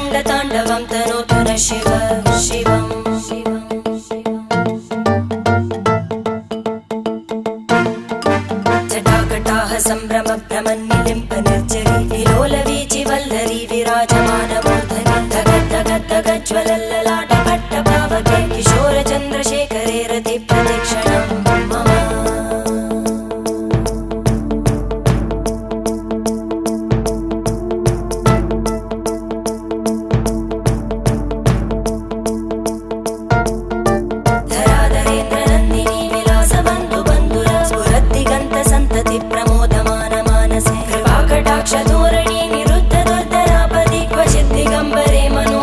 रङ्गताण्डवं तनोतु न शिव शिवम् जटाकटाः सम्भ्रमभ्रमन्निलिम्प निर्जरी विलोलवीचि वल्लरी विराजमानमूर्धनि धगज्ज्वलल्ललाटपट्टपावके किशोरचन्द्रशेखरे रतिप्रतिक्षणं मम धराधरेन्द्रनन्दिनी विलासबन्धुबन्धुरा स्फुरद्दिगन्तसन्तति प्रमोदमान मानसे कृपाकटाक्षधोरणी निरुद्धदुर्धरापदि क्वचिद्दिगम्बरे मनो